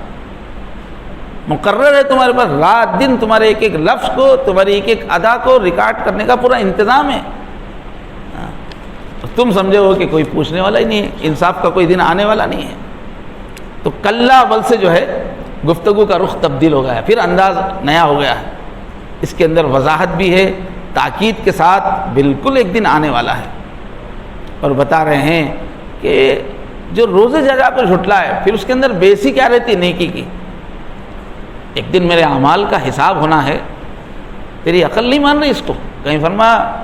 مقرر ہے تمہارے پاس، رات دن تمہارے ایک ایک لفظ کو، تمہاری ایک ایک ادا کو ریکارڈ کرنے کا پورا انتظام ہے۔ تم سمجھے ہو کہ کوئی پوچھنے والا ہی نہیں ہے، انصاف کا کوئی دن آنے والا نہیں ہے۔ تو کلا بل سے جو ہے گفتگو کا رخ تبدیل ہو گیا ہے، پھر انداز نیا ہو گیا ہے، اس کے اندر وضاحت بھی ہے، تاکید کے ساتھ بالکل ایک دن آنے والا ہے، اور بتا رہے ہیں کہ جو روزے جزا کو جھٹلا ہے، پھر اس کے اندر بیسی کیا رہتی نیکی کی، ایک دن میرے اعمال کا حساب ہونا ہے، تیری عقل نہیں مان رہی اس کو، کہیں فرمایا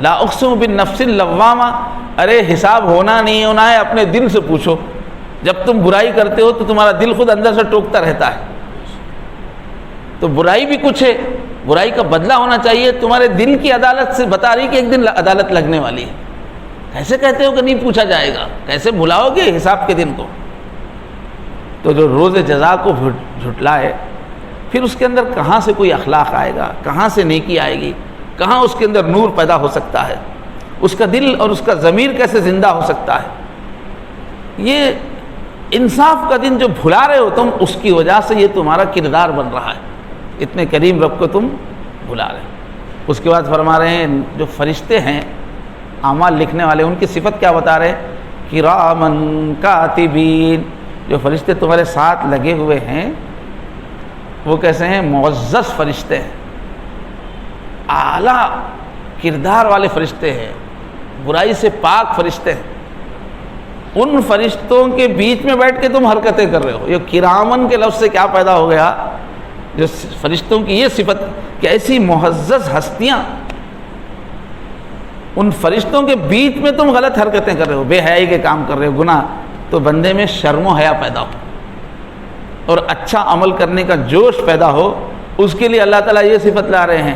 لا اقسم بالنفس اللوامہ، ارے حساب ہونا نہیں ہونا ہے اپنے دل سے پوچھو، جب تم برائی کرتے ہو تو تمہارا دل خود اندر سے ٹوکتا رہتا ہے، تو برائی بھی کچھ ہے، برائی کا بدلہ ہونا چاہیے، تمہارے دل کی عدالت سے بتا رہی کہ ایک دن عدالت لگنے والی ہے، کیسے کہتے ہو کہ نہیں پوچھا جائے گا، کیسے بھلاؤ گے حساب کے دن کو۔ تو جو روز جزا کو جھٹلائے، پھر اس کے اندر کہاں سے کوئی اخلاق آئے گا، کہاں سے نیکی آئے گی، کہاں اس کے اندر نور پیدا ہو سکتا ہے، اس کا دل اور اس کا ضمیر کیسے زندہ ہو سکتا ہے۔ یہ انصاف کا دن جو بھلا رہے ہو تم، اس کی وجہ سے یہ تمہارا کردار بن رہا ہے، اتنے کریم رب کو تم بھلا رہے ہیں۔ اس کے بعد فرما رہے ہیں جو فرشتے ہیں اعمال لکھنے والے، ان کی صفت کیا بتا رہے ہیں، کرامن کاتبین، جو فرشتے تمہارے ساتھ لگے ہوئے ہیں وہ کیسے ہیں، معزز فرشتے ہیں، اعلیٰ کردار والے فرشتے ہیں، برائی سے پاک فرشتے ہیں، ان فرشتوں کے بیچ میں بیٹھ کے تم حرکتیں کر رہے ہو۔ یہ کرامن کے لفظ سے کیا پیدا ہو گیا، جو فرشتوں کی یہ صفت کہ ایسی معزز ہستیاں، ان فرشتوں کے بیچ میں تم غلط حرکتیں کر رہے ہو، بے حیائی کے کام کر رہے ہو، گناہ، تو بندے میں شرم و حیا پیدا ہو اور اچھا عمل کرنے کا جوش پیدا ہو، اس کے لیے اللہ تعالیٰ یہ صفت لا رہے ہیں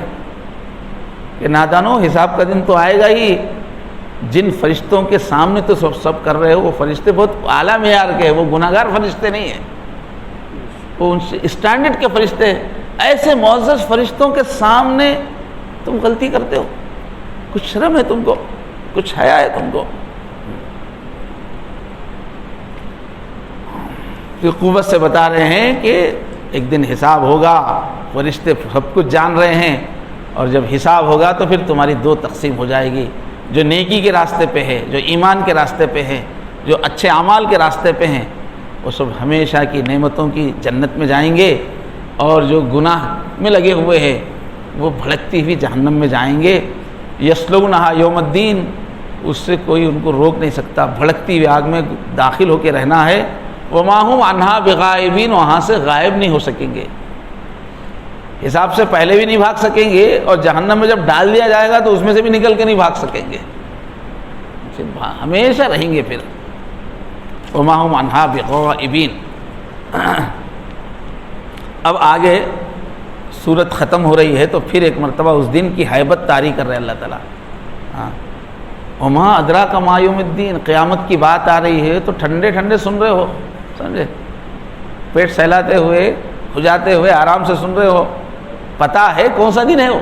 کہ نادانو حساب کا دن تو آئے گا ہی، جن فرشتوں کے سامنے تو سب کر رہے ہو وہ فرشتے بہت اعلیٰ معیار کے ہیں، وہ گناہ گار فرشتے نہیں ہیں، وہ ان سے اسٹینڈرڈ کے فرشتے ہیں، ایسے معزز فرشتوں کے سامنے تم غلطی کرتے ہو، کچھ شرم ہے تم کو، کچھ حیا ہے تم کو۔ پھر قوت سے بتا رہے ہیں کہ ایک دن حساب ہوگا، فرشتے سب کچھ جان رہے ہیں، اور جب حساب ہوگا تو پھر تمہاری دو تقسیم ہو جائے گی، جو نیکی کے راستے پہ ہے، جو ایمان کے راستے پہ ہے، جو اچھے اعمال کے راستے پہ ہیں، وہ سب ہمیشہ کی نعمتوں کی جنت میں جائیں گے، اور جو گناہ میں لگے ہوئے ہیں وہ بھڑکتی ہوئی جہنم میں جائیں گے، یصلونہا یوم الدین، اس سے کوئی ان کو روک نہیں سکتا، بھڑکتی ہوئی آگ میں داخل ہو کے رہنا ہے، وما ہم عنہا بغائبین، وہاں سے غائب نہیں ہو سکیں گے، حساب سے پہلے بھی نہیں بھاگ سکیں گے، اور جہنم میں جب ڈال دیا جائے گا تو اس میں سے بھی نکل کے نہیں بھاگ سکیں گے، ہمیشہ رہیں گے پھر، وما ہم عنہا بغائبین۔ اب آگے سورت ختم ہو رہی ہے تو پھر ایک مرتبہ اس دن کی ہیبت طاری کر رہے اللہ تعالیٰ، وما ادراک ما یوم الدین، قیامت کی بات آ رہی ہے تو ٹھنڈے ٹھنڈے سن رہے ہو، سمجھے، پیٹ سہلاتے ہوئے کھجاتے ہوئے آرام سے سن رہے ہو، پتہ ہے کون سا دن ہے وہ،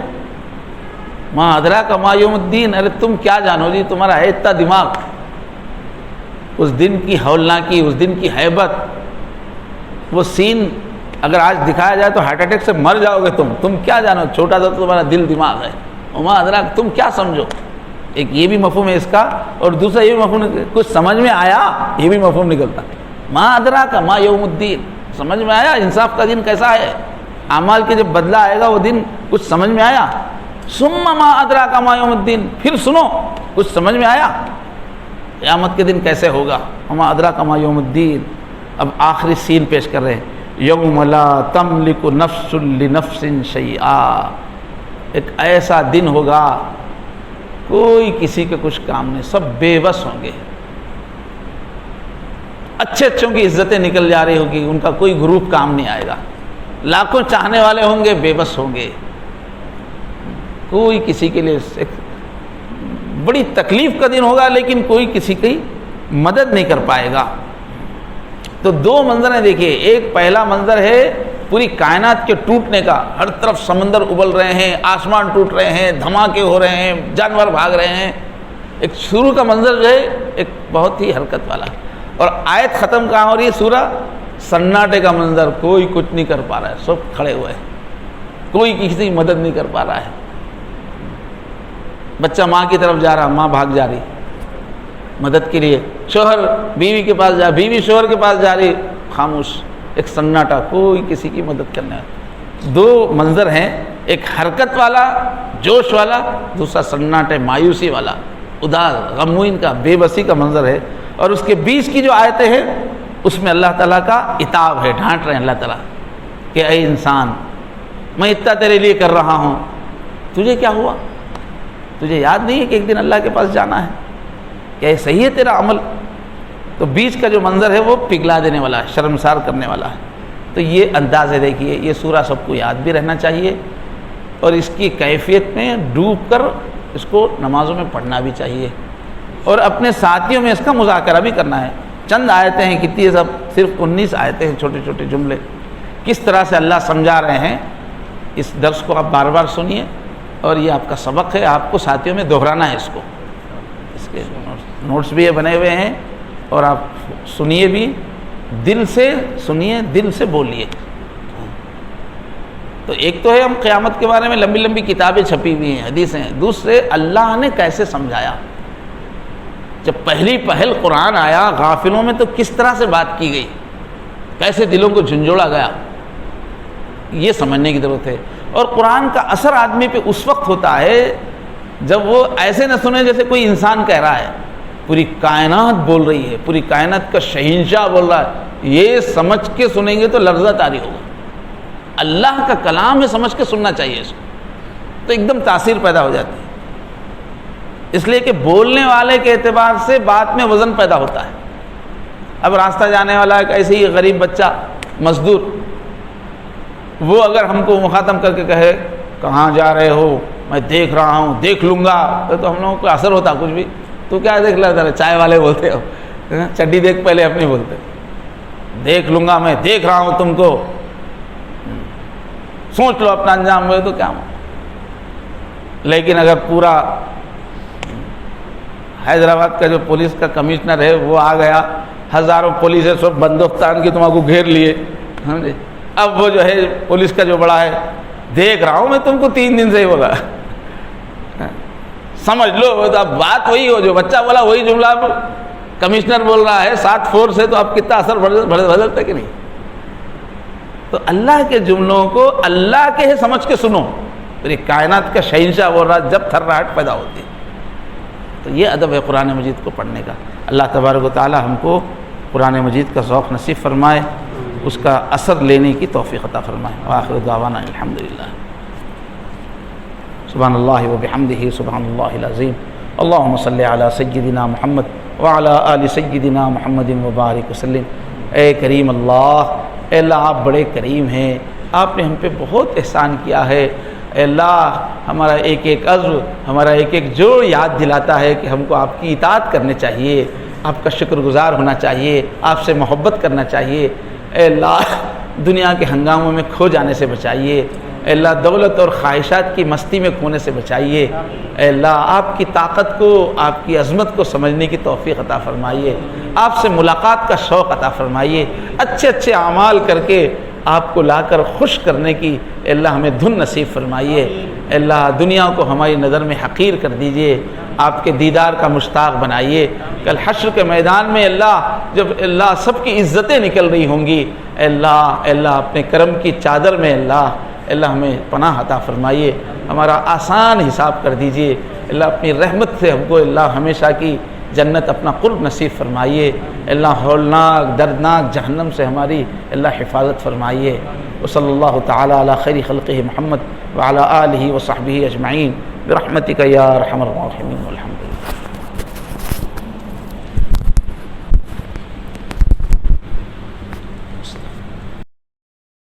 ما ادراک ما یوم الدین، ارے تم کیا جانو جی، تمہارا ہے اتنا دماغ، اس دن کی ہولناکی، اس دن کی ہیبت، وہ سین اگر آج دکھایا جائے تو ہارٹ اٹیک سے مر جاؤ گے تم کیا جانو، چھوٹا سا تمہارا دل دماغ ہے، وما ادراک تم کیا سمجھو. ایک یہ بھی مفہوم ہے اس کا، اور دوسرا یہ بھی مفہوم کچھ سمجھ میں آیا، یہ بھی مفہوم نکلتا. ما ادراک ما یوم الدین، سمجھ میں آیا انصاف کا دن کیسا ہے، اعمال کے جب بدلہ آئے گا وہ دن کچھ سمجھ میں آیا. ثم ما ادراک ما یوم الدین، پھر سنو کچھ سمجھ میں آیا قیامت کے دن کیسے ہوگا. وما ادراک ما یوم الدین. اب آخری سین پیش کر رہے ہیں، یوم لا تملک نفس لنفس شیئا. ایک ایسا دن ہوگا کوئی کسی کے کچھ کام نہیں، سب بے بس ہوں گے. اچھے اچھوں کی عزتیں نکل جا رہی ہوگی، ان کا کوئی گروپ کام نہیں آئے گا. لاکھوں چاہنے والے ہوں گے، بے بس ہوں گے. کوئی کسی کے لیے ایک بڑی تکلیف کا دن ہوگا، لیکن کوئی کسی کی مدد نہیں کر پائے گا. تو دو منظر ہیں دیکھیے. ایک پہلا منظر ہے پوری کائنات کے ٹوٹنے کا، ہر طرف سمندر ابل رہے ہیں، آسمان ٹوٹ رہے ہیں، دھماکے ہو رہے ہیں، جانور بھاگ رہے ہیں. ایک شروع کا منظر جو ہے ایک بہت ہی حرکت والا، اور آیت ختم کہاں ہو رہی ہے سورہ؟ سناٹے کا منظر، کوئی کچھ نہیں کر پا رہا ہے، سب کھڑے ہوئے ہیں، کوئی کسی کی مدد نہیں کر پا رہا ہے. بچہ ماں کی طرف جا رہا، ماں بھاگ جا رہی مدد کے لیے. شوہر بیوی کے پاس جا، بیوی شوہر کے پاس جا رہی، خاموش، ایک سناٹا، کوئی کسی کی مدد کرنے والا. دو منظر ہیں، ایک حرکت والا جوش والا، دوسرا سناٹے مایوسی والا، اداس غمگین کا، بے بسی کا منظر ہے. اور اس کے بیچ کی جو آیتیں ہیں اس میں اللہ تعالیٰ کا عتاب ہے، ڈانٹ رہے ہیں اللہ تعالیٰ کہ اے انسان، میں اتنا تیرے لیے کر رہا ہوں، تجھے کیا ہوا؟ تجھے یاد نہیں ہے کہ ایک دن اللہ کے پاس جانا ہے؟ کیا یہ صحیح ہے تیرا عمل؟ تو بیچ کا جو منظر ہے وہ پگھلا دینے والا ہے، شرمسار کرنے والا ہے. تو یہ انداز ہے. دیکھیے یہ سورہ سب کو یاد بھی رہنا چاہیے، اور اس کی کیفیت میں ڈوب کر اس کو نمازوں میں پڑھنا بھی چاہیے، اور اپنے ساتھیوں میں اس کا مذاکرہ بھی کرنا ہے. چند آیتیں ہیں، کتنی سب صرف 19 آیتیں ہیں، چھوٹے چھوٹے جملے. کس طرح سے اللہ سمجھا رہے ہیں، اس درس کو آپ بار بار سنیے، اور یہ آپ کا سبق ہے، آپ کو ساتھیوں میں دہرانا ہے اس کو. اس کے نوٹس بھی بنے ہوئے ہیں، اور آپ سنیے بھی، دل سے سنیے، دل سے بولیے. تو ایک تو ہے ہم قیامت کے بارے میں لمبی لمبی کتابیں چھپی ہوئی ہیں، حدیثیں ہیں. دوسرے اللہ نے کیسے سمجھایا. جب پہلی پہل قرآن آیا، غافلوں میں تو کس طرح سے بات کی گئی، کیسے دلوں کو جھنجھوڑا گیا، یہ سمجھنے کی ضرورت ہے. اور قرآن کا اثر آدمی پہ اس وقت ہوتا ہے جب وہ ایسے نہ سنے جیسے کوئی انسان کہہ رہا ہے، پوری کائنات بول رہی ہے، پوری کائنات کا شہنشاہ بول رہا ہے. یہ سمجھ کے سنیں گے تو لرزہ طاری ہوگا. اللہ کا کلام ہے، سمجھ کے سننا چاہیے اس کو، تو ایک دم تاثیر پیدا ہو جاتی ہے. اس لیے کہ بولنے والے کے اعتبار سے بات میں وزن پیدا ہوتا ہے. اب راستہ جانے والا ایک ایسے ہی غریب بچہ مزدور، وہ اگر ہم کو مخاطب کر کے کہے کہاں جا رہے ہو، میں دیکھ رہا ہوں، دیکھ لوں گا، تو ہم لوگوں کو اثر ہوتا کچھ بھی. تو کیا دیکھ لیتا ہے، چائے والے بولتے ہو، چڈی دیکھ پہلے اپنی بولتے، دیکھ لوں گا، میں دیکھ رہا ہوں تم کو، سوچ لو اپنا انجام ہوئے تو کیا ہو. لیکن اگر پورا حیدرآباد کا جو پولیس کا کمشنر ہے وہ آ گیا، ہزاروں پولیس ہے، سب بندوق تان کے تمہارے کو گھیر لیے، سمجھے. اب وہ جو ہے پولیس کا جو بڑا ہے، دیکھ رہا ہوں میں تم کو 3 دن سے ہی بولا، سمجھ لو. تو اب بات وہی ہو، جو بچہ بولا وہی جملہ اب کمشنر بول رہا ہے، 7 فورس ہے، تو اب کتنا اثر بدلتا کہ نہیں. تو اللہ کے جملوں کو اللہ کے ہی سمجھ کے سنو. پوری کائنات کا شہنشاہ بول رہا جب تھرراہٹ پیدا ہوتی ہے. تو یہ ادب ہے قرآن مجید کو پڑھنے کا. اللہ تبارک و تعالی ہم کو قرآن مجید کا ذوق نصیب فرمائے، اس کا اثر لینے کی توفیق عطا فرمائے. وآخر دعوانا الحمدللہ. سبحان اللہ وبحمدہ، سبحان اللہ العظیم. اللہم صلی علی سیدنا محمد وعلی آل سیدنا محمد وبارک وسلم. اے کریم اللہ، اے اللہ آپ بڑے کریم ہیں، آپ نے ہم پہ بہت احسان کیا ہے. اے اللہ ہمارا ایک ایک عضو، ہمارا ایک ایک جوڑ یاد دلاتا ہے کہ ہم کو آپ کی اطاعت کرنے چاہیے، آپ کا شکر گزار ہونا چاہیے، آپ سے محبت کرنا چاہیے. اے اللہ دنیا کے ہنگاموں میں کھو جانے سے بچائیے. اے اللہ دولت اور خواہشات کی مستی میں کھونے سے بچائیے. اے اللہ آپ کی طاقت کو، آپ کی عظمت کو سمجھنے کی توفیق عطا فرمائیے. آپ سے ملاقات کا شوق عطا فرمائیے. اچھے اچھے اعمال کر کے آپ کو لا کر خوش کرنے کی اللہ ہمیں دھن نصیب فرمائیے۔ اللہ دنیا کو ہماری نظر میں حقیر کر دیجئے، آپ کے دیدار کا مشتاق بنائیے۔ کل حشر کے میدان میں اللہ جب اللہ سب کی عزتیں نکل رہی ہوں گی، اللہ اپنے کرم کی چادر میں اللہ ہمیں پناہ عطا فرمائیے، ہمارا آسان حساب کر دیجئے۔ اللہ اپنی رحمت سے ہم کو اللہ ہمیشہ کی جنت اپنا قرب نصیب فرمائیے۔ اللہ ہولناک دردناک جہنم سے ہماری اللہ حفاظت فرمائیے۔ وصلی اللہ تعالی علی خیر خلقہ محمد وعلی آلہ وصحبہ اجمعین برحمتک یا ارحم الراحمین والحمد للہ۔